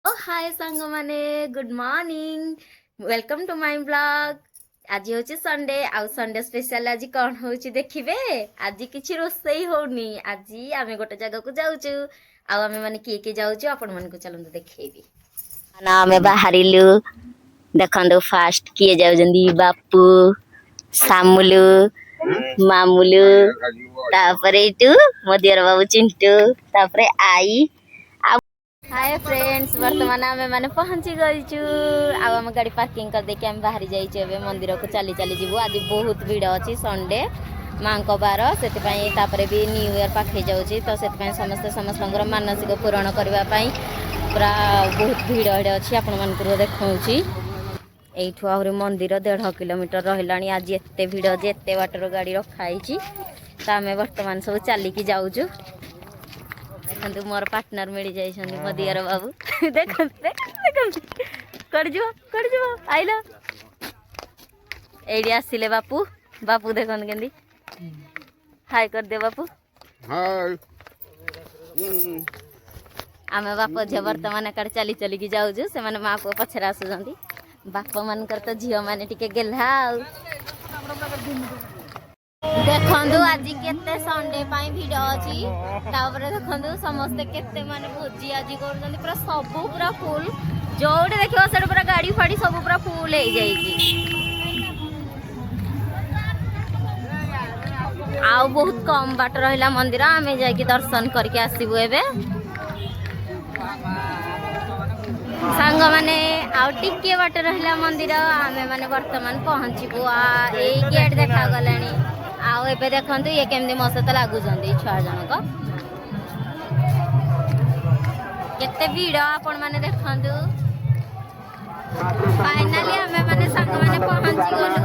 हाय सांग माने good morning welcome to my blog. आज हूँ संडे आउ संडे स्पेशल आज कौन हूँ देखिए। आज किसी रोसई होनी आज आम गोटे जगह को जाऊचु आम मैंने किए किए जाऊचु आपण मन को चलते देखेबी ना आम बाहरिलु देखु फास्ट किए जाऊँ बापू सामुलु मामुलु तापर मो दियर बाबू चिंटू तापर आई। हाय फ्रेंड्स वर्तमान आम मैंने पहुंची गईचु आम गाड़ी पार्किंग कर देके आम बाहरी जाइए मंदिर को चली चली जीवु। आज बहुत भीड़ अच्छी संडे माँ को बार से भी न्यू ईयर पाखे जाऊँगी तो से समस्ते समस्त मानसिक पूरण करने पूरा बहुत भीड़ अच्छी आपण मन देखा यू आहरी मंदिर 1.5 किलोमीटर रहा। आज एत भीड़ जे एत बाटर गाड़ी रखाई तो आम बर्तमान सब चलिकी जाऊँ। देखो मोर पार्टनर मिल जाइए मो दियर बाबू देख आइल एडी आसिले बापू बापू देख के हाय कर दे बापू हाय। आम बाप झी बर्तमान कड़े चली चलिकी जाऊँ से माँ पुआ पछरे आसुँच बाप मानकर तो झील मैंने टिके गेल्हा देखु आज केते संडे भिड़ अच्छी देखु समस्ते केते माने भोजी आज कर पूरा सब पूरा फुल जोटे देखो से पूरा गाड़ी फाड़ी सब पूरा फुल हो जाऊ बहुत कम बाट रहा मंदिर आम जा दर्शन करके आसबू ए सांग माने आउे बाट रहा मंदिर आम मैंने बर्तमान पहुँचबू यही गेट देखा गला आउ ए देखु ये केमती मो सहित लगुच छुआ जनक केते भीड़ आपण मैंने देखु फाइनाली आम मैंने सांग मैंने पहुंची गलु।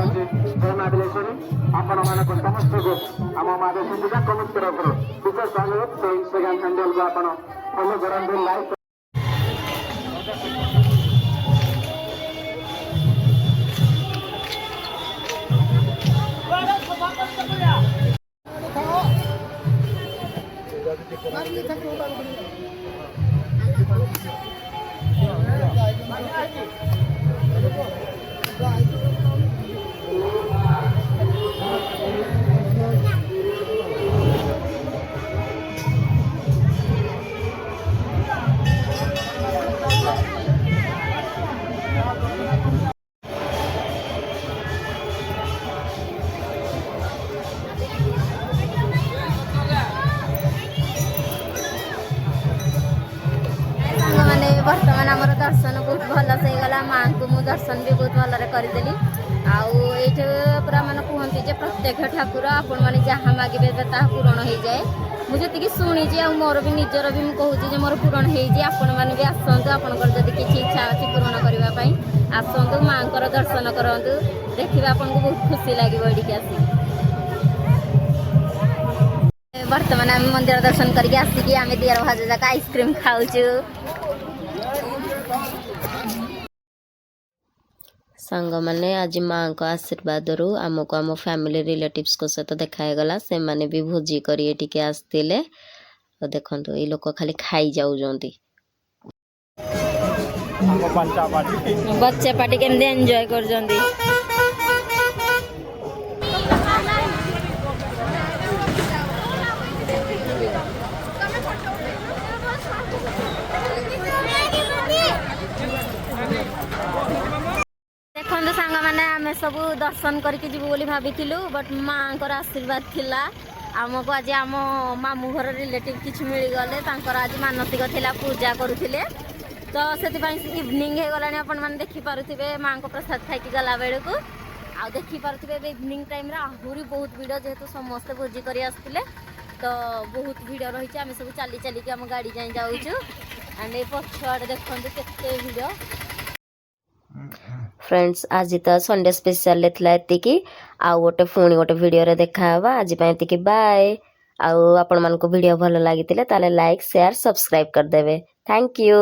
बर्तमान आमर दर्शन बहुत भल से गला माँ को मु दर्शन भी बहुत भल करदेली आठ पूरा मैंने कहते जे प्रत्येक ठाकुर आपण मैंने जहाँ मागे पूरण हो जाए मुझे शुणी मोर भी निजर भी मुझे मोर पूरण हो जाए आपण मैंने भी आसतु आपंकर जब किसी इच्छा अच्छी पूरण करने आसतु माँ को दर्शन करूँ देखिए आपन को बहुत खुशी लगे ये आसिक बर्तमान आम मंदिर दर्शन करके आसिकी आम दियर भाज जाक आइसक्रीम खाऊचु सांग मैंने आज माँ को आशीर्वाद रू आमको आम फैमिली रिलेटिव्स को सहित देखागला से माने भी भोजी करिए टिके आसते तो देखो ये लोग खाली खाई जाऊँगी बच्चे पार्टी केमती एंजॉय कर सांग मैंने आम सब दर्शन करके जीवु बोली भाविथिलु बट माँ को आशीर्वाद थिला आमको आज आम मामू घर रिलेटिव किछ मिल गले आज मानसिक थिला पूजा करुथिले तो से इवनिंग हो गलानी आपण माने देखि पारुथिबे माँ को प्रसाद खाई गला बेल को आ देखि पारुथिबे इवनिंग टाइम रे आहुरी बहुत भीड़ जेहेतु समस्त भोजी करी आसथिले तो बहुत भीड़ रही आम सब चली चलिकी आम गाड़ी जाए जाऊँ एंड ये पछआड़े देखते केते भीड़। फ्रेंड्स आज तो संडे स्पेशल एतिकी आउ गोटे पुणी गोटे वीडियो देखा आज बाय आउ आपण मान को वीडियो भल लगी लाइक शेयर सब्सक्राइब करदेवे। Thank you.